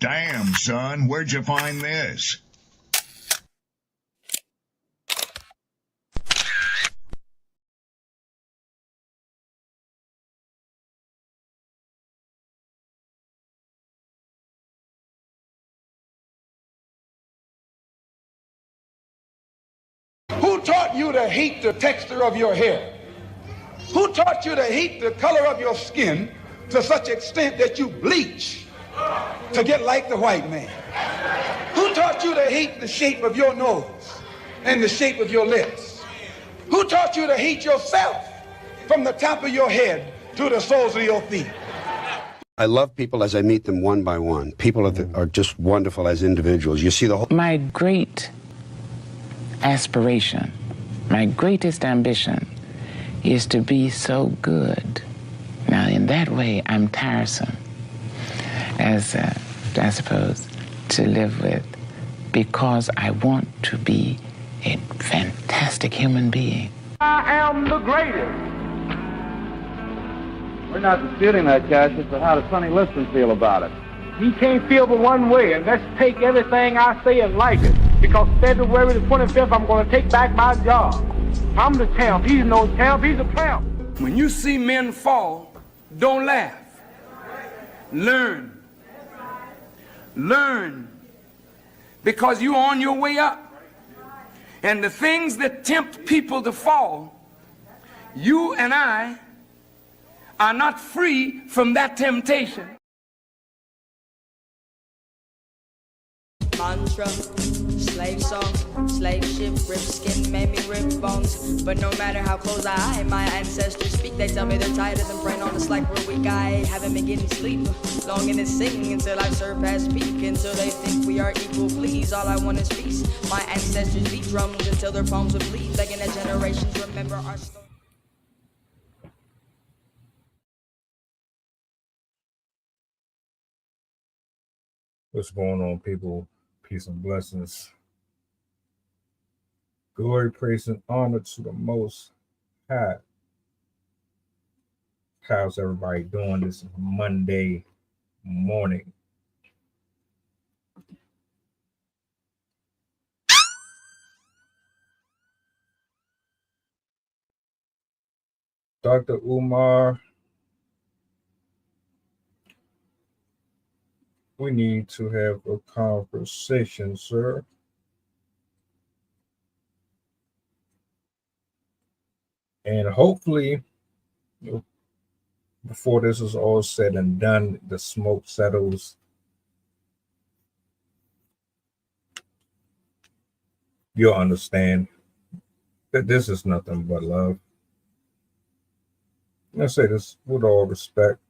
Damn, son, where'd you find this? Who taught you to hate the texture of your hair? Who taught you to hate the color of your skin to such extent that you bleach to get like the white man? Who taught you to hate the shape of your nose and the shape of your lips? Who taught you to hate yourself from the top of your head to the soles of your feet? I love people as I meet them one by one. People are just wonderful as individuals. You see the whole... My great aspiration, my greatest ambition is to be so good. Now, in that way, I'm tiresome, as I suppose, to live with, because I want to be a fantastic human being. I am the greatest. We're not disputing that, Cassius, but how does Sonny Liston feel about it? He can't feel but one way, and let's take everything I say and like it. Because February the 25th, I'm going to take back my job. I'm the champ. He's no champ. He's a tramp. When you see men fall, don't laugh. Learn. Learn. Because you're on your way up. And the things that tempt people to fall, you and I are not free from that temptation. Mantra, slave song, slave ship, rip skin, made me rip bones. But no matter how close my ancestors speak, they tell me they're tired of them praying on us like we're weak. I haven't been getting sleep, longing to sing until I surpass peak, until they think we are equal. Please, all I want is peace. My ancestors beat drums until their palms would bleed, begging that generations remember our story. What's going on, people? Peace and blessings. Glory, praise, and honor to the Most High. How's everybody doing this Monday morning? Dr. Umar, we need to have a conversation, sir. And hopefully, before this is all said and done, the smoke settles. You'll understand that this is nothing but love. I say this with all respect.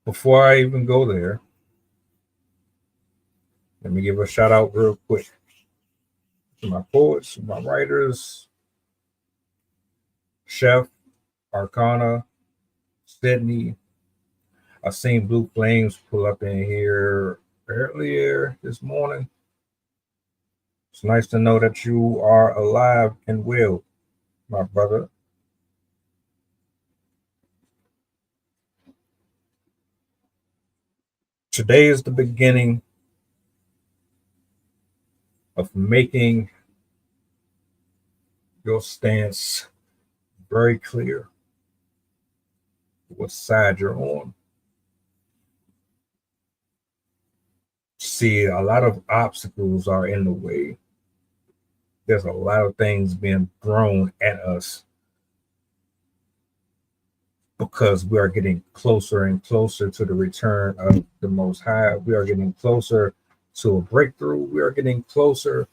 Before I even go there, let me give a shout out real quick to my poets, my writers, Chef, Arcana, Sydney. I seen Blue Flames pull up in here earlier this morning. It's nice to know that you are alive and well, my brother. Today is the beginning of making your stance very clear, what side you're on. See, a lot of obstacles are in the way. There's a lot of things being thrown at us because we are getting closer and closer to the return of the Most High. We are getting closer to a breakthrough. We are getting closer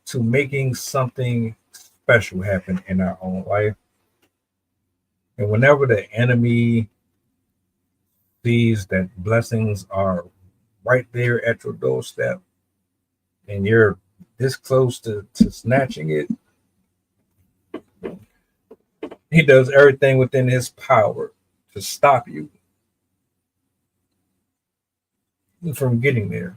to making something special happen in our own life. And whenever the enemy sees that blessings are right there at your doorstep and you're this close to snatching it, he does everything within his power to stop you from getting there.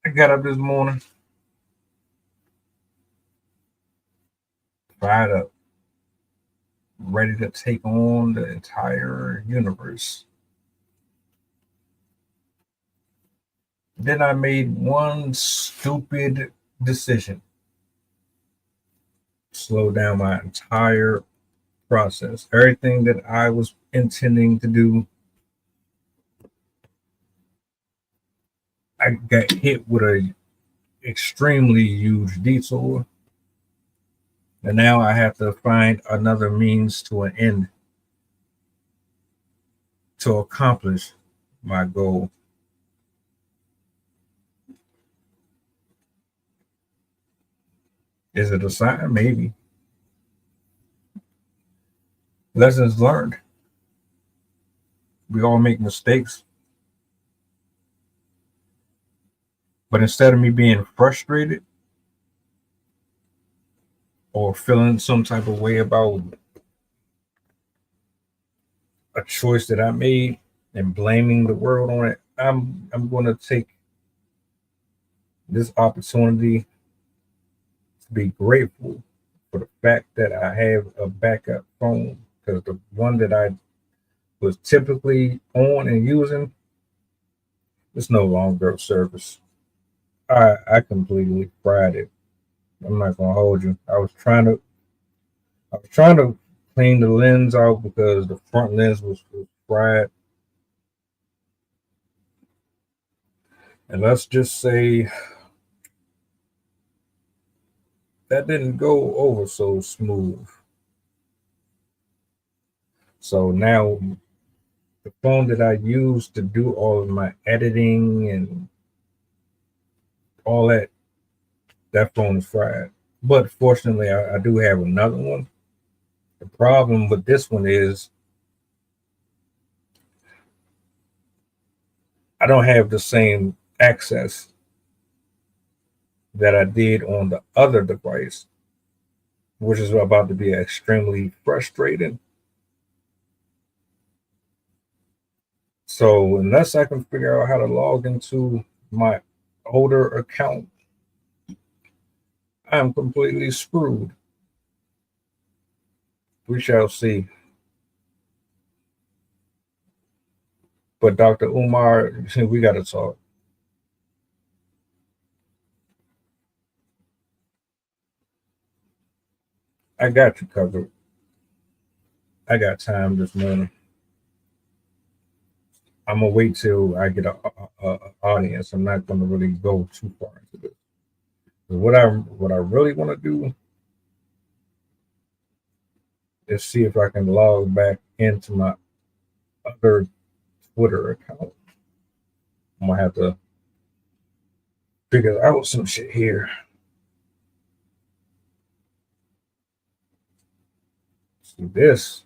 I got up this morning fired up, ready to take on the entire universe. Then I made one stupid decision. Slow down my entire process. Everything that I was intending to do, I got hit with a extremely huge detour. And now I have to find another means to an end to accomplish my goal. Is it a sign? Maybe. Lessons learned. We all make mistakes. But instead of me being frustrated or feeling some type of way about a choice that I made and blaming the world on it, I'm going to take this opportunity to be grateful for the fact that I have a backup phone, because the one that I was typically on and using is no longer of service. I completely fried it. I'm not gonna hold you. I was trying to clean the lens out because the front lens was fried. And let's just say that didn't go over so smooth. So now the phone that I use to do all of my editing and all that phone is fried. But fortunately, I do have another one. The problem with this one is I don't have the same access that I did on the other device, which is about to be extremely frustrating. So unless I can figure out how to log into my older account, I'm completely screwed. We shall see. But Dr. Umar, we got to talk. I got you covered. I got time this morning. I'm gonna wait till I get a audience. I'm not gonna really go too far into this. What I really want to do is see if I can log back into my other Twitter account. I'm gonna have to figure out some shit here. See, this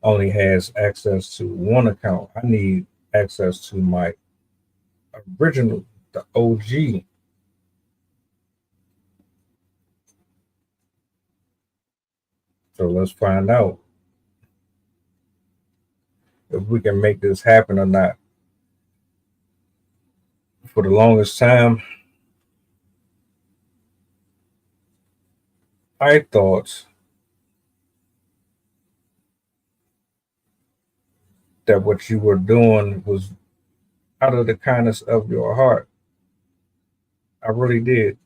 only has access to one account. I need access to my original, the OG. So let's find out if we can make this happen or not. For the longest time, I thought that what you were doing was out of the kindness of your heart. I really did.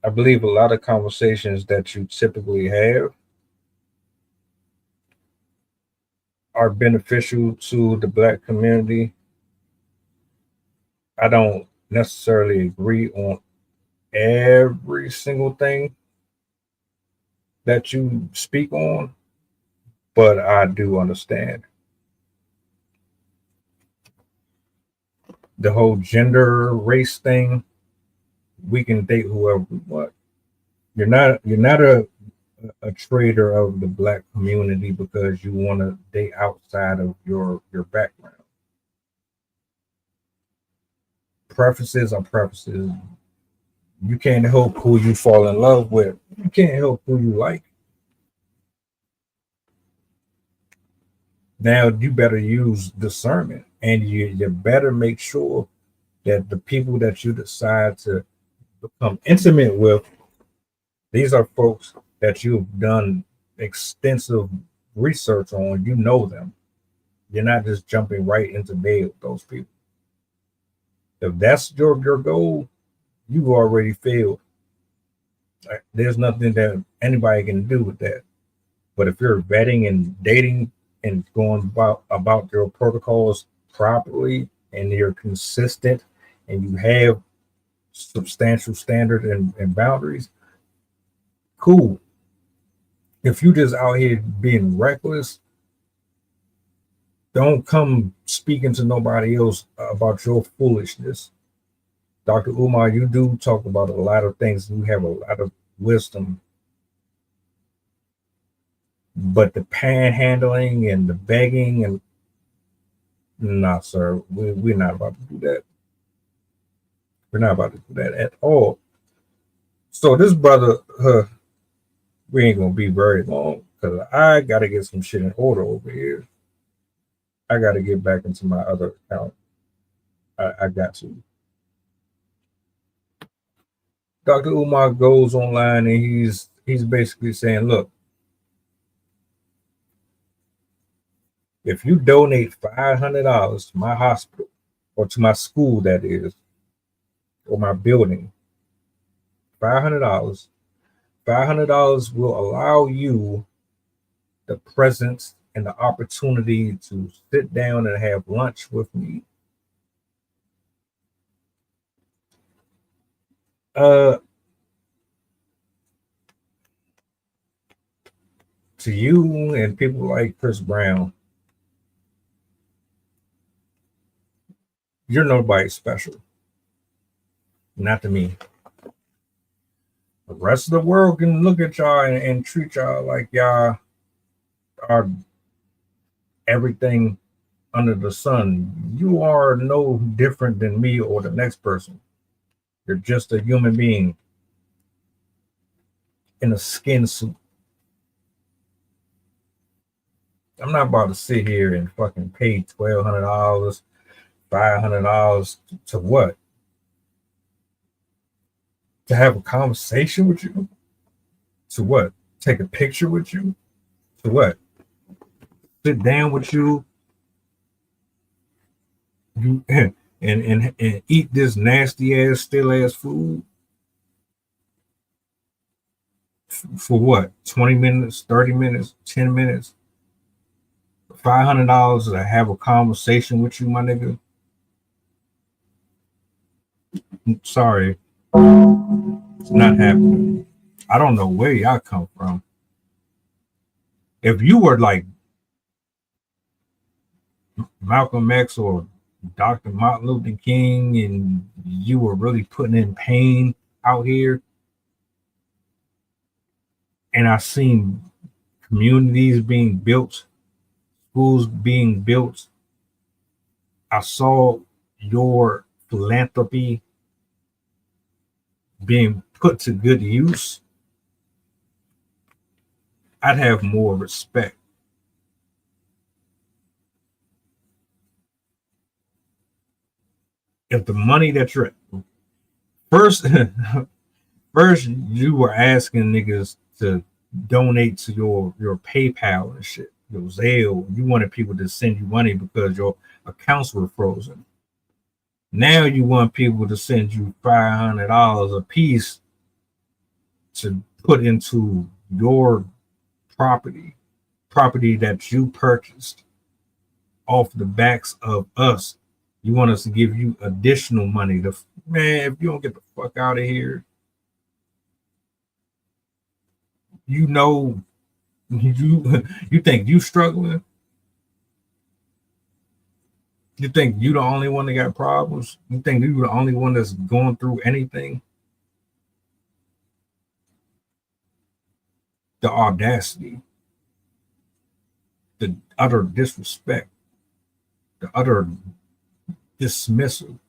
I believe a lot of conversations that you typically have are beneficial to the Black community. I don't necessarily agree on every single thing that you speak on, but I do understand. The whole gender race thing, we can date whoever we want. You're not a traitor of the Black community because you want to date outside of your background. Preferences are preferences. You can't help who you fall in love with. You can't help who you like. Now you better use discernment, and you better make sure that the people that you decide to become intimate with These are folks that you've done extensive research on. You know them. You're not just jumping right into bed with those people. If that's your goal, you've already failed. There's nothing that anybody can do with that. But if you're vetting and dating and going about your protocols properly, and you're consistent, and you have substantial standards and boundaries, cool. If you just out here being reckless, don't come speaking to nobody else about your foolishness. Dr. Umar, you do talk about a lot of things. You have a lot of wisdom. But the panhandling and the begging and nah, sir, we're not about to do that. We're not about to do that at all. So this brother, we ain't gonna be very long because I gotta get some shit in order over here. I gotta get back into my other account. I got to. Dr. Umar goes online and he's basically saying, look, if you donate $500 to my hospital or to my school, that is, or my building, $500 will allow you the presence and the opportunity to sit down and have lunch with me. To you and people like Chris Brown, you're nobody special. Not to me. The rest of the world can look at y'all and treat y'all like y'all are everything under the sun. You are no different than me or the next person. You're just a human being in a skin suit. I'm not about to sit here and fucking pay $1,200, $500 to what? To have a conversation with you? To what? Take a picture with you? To what? Sit down with you? And eat this nasty ass, still ass food? For what? 20 minutes, 30 minutes, 10 minutes? $500 to have a conversation with you, my nigga? Sorry. It's not happening. I don't know where y'all come from. If you were like Malcolm X or Dr. Martin Luther King and you were really putting in pain out here, and I seen communities being built, schools being built, I saw your philanthropy being put to good use, I'd have more respect. If the money that you're first you were asking niggas to donate to your PayPal and shit, your Zelle, you wanted people to send you money because your accounts were frozen. Now you want people to send you $500 a piece to put into your property that you purchased off the backs of us. You want us to give you additional money. Man, if you don't get the fuck out of here, you know, you think you struggling? You think you the only one that got problems? You think you the only one that's going through anything? The audacity, the utter disrespect, the utter dismissal.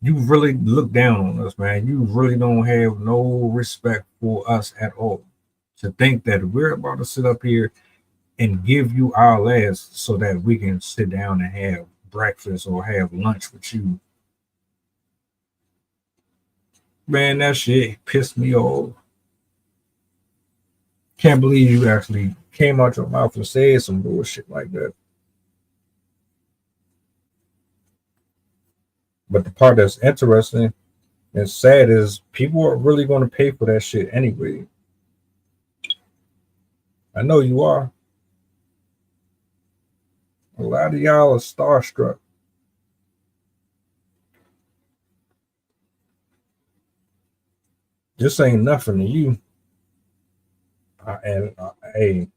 You really look down on us, man. You really don't have no respect for us at all. To think that we're about to sit up here and give you our last so that we can sit down and have breakfast or have lunch with you. Man, that shit pissed me off. Can't believe you actually came out your mouth and said some bullshit like that. But the part that's interesting and sad is people are really going to pay for that shit anyway. I know you are. A lot of y'all are starstruck. This ain't nothing to you. Hey,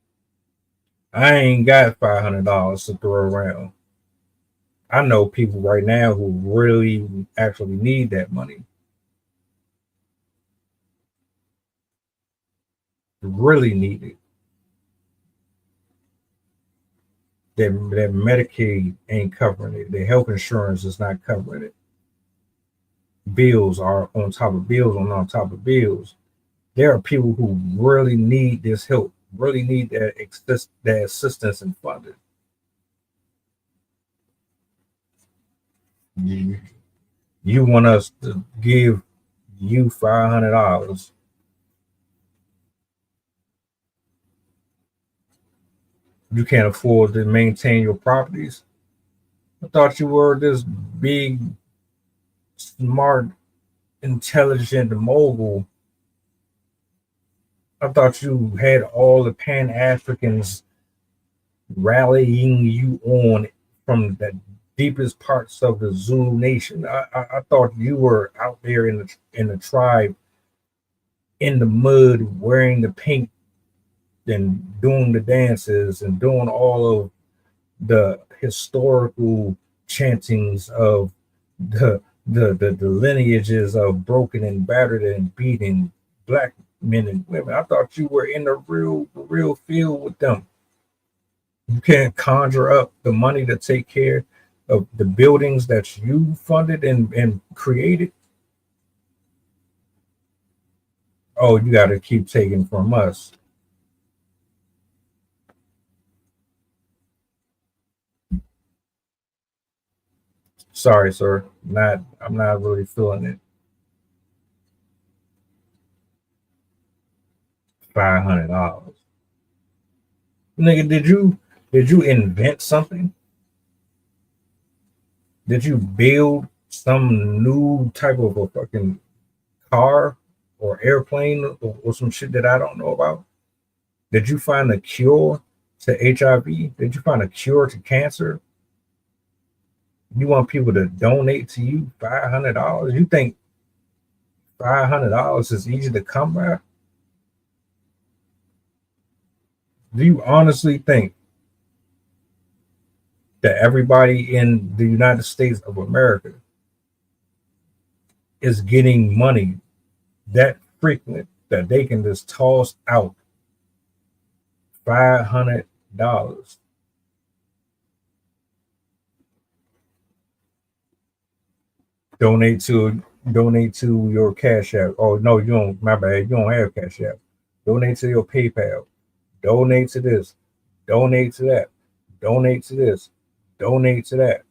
I ain't got $500 to throw around. I know people right now who really actually need that money. Really need it. That Medicaid ain't covering it. Their health insurance is not covering it. Bills are on top of bills on top of bills. There are people who really need this help, really need that assistance and funding. You want us to give you $500. You can't afford to maintain your properties. I thought you were this big, smart, intelligent mogul. I thought you had all the Pan-Africans rallying you on from the deepest parts of the Zulu nation. I thought you were out there in the tribe, in the mud, wearing the pink and doing the dances and doing all of the historical chantings of the lineages of broken and battered and beaten black men and women. I thought you were in the real field with them. You can't conjure up the money to take care of the buildings that you funded and created. Oh, you got to keep taking from us. Sorry, sir. I'm not really feeling it. $500. Nigga, did you invent something? Did you build some new type of a fucking car or airplane or some shit that I don't know about? Did you find a cure to HIV? Did you find a cure to cancer? You want people to donate to you $500? You think $500 is easy to come by? Do you honestly think that everybody in the United States of America is getting money that frequent that they can just toss out $500? Donate to your Cash App. Oh no, you don't. My bad. You don't have Cash App. Donate to your PayPal. Donate to this. Donate to that. Donate to this. Donate to that.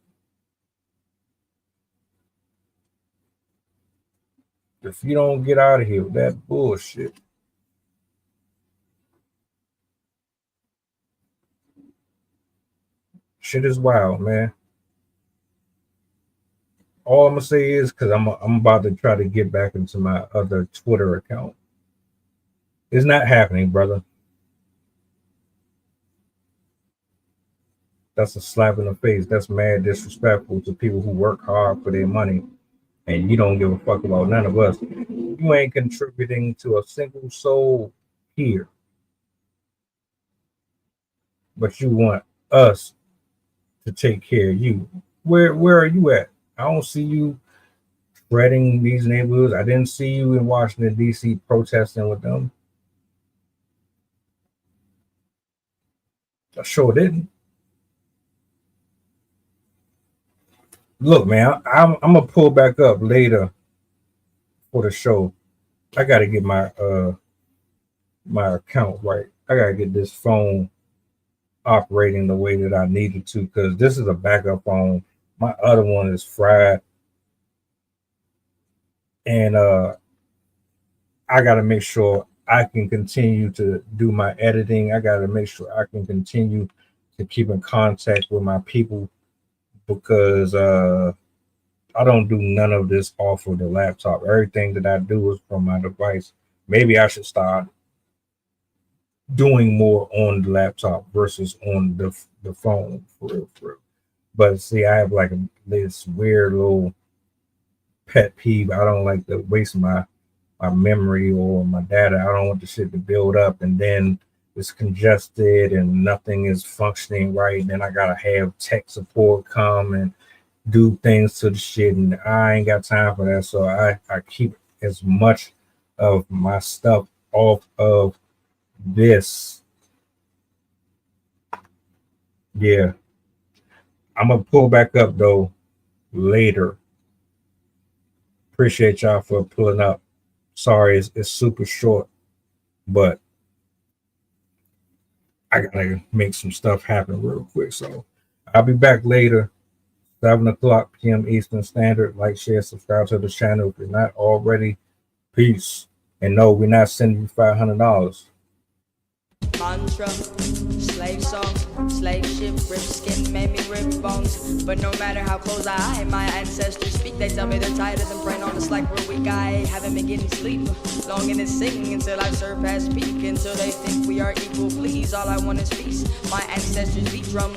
If you don't get out of here with that bullshit, shit is wild, man. All I'm gonna say is, because I'm about to try to get back into my other Twitter account. It's not happening, brother. That's a slap in the face. That's mad disrespectful to people who work hard for their money, and you don't give a fuck about none of us. You ain't contributing to a single soul here, but you want us to take care of you. Where are you at? I don't see you spreading these neighborhoods. I didn't see you in Washington, D.C. protesting with them. I sure didn't. Look, man, I'm gonna pull back up later for the show. I gotta get my my account right. I gotta get this phone operating the way that I needed to, because this is a backup phone. My other one is fried, and I gotta make sure I can continue to do my editing. I got to make sure I can continue to keep in contact with my people, because I don't do none of this off of the laptop. Everything that I do is from my device. Maybe I should start doing more on the laptop versus on the phone, for real, for real. But see, I have like this weird little pet peeve. I don't like to waste my memory or my data. I don't want the shit to build up and then it's congested and nothing is functioning right. And then I gotta have tech support come and do things to the shit, and I ain't got time for that. So I keep as much of my stuff off of this. Yeah. I'm gonna pull back up though later. Appreciate y'all for pulling up. Sorry, it's super short, but I gotta make some stuff happen real quick. So I'll be back later, 7:00 p.m. Eastern Standard. Like, share, subscribe to the channel if you're not already. Peace. And no, we're not sending you $500. Mantra, slave song, slave ship, rip skin, made me rip bones. But no matter how close my ancestors speak, they tell me they're tired of them praying on us like we're weak. I haven't been getting sleep, longing to sing until I surpass peak, until they think we are equal. Please, all I want is peace. My ancestors beat drums.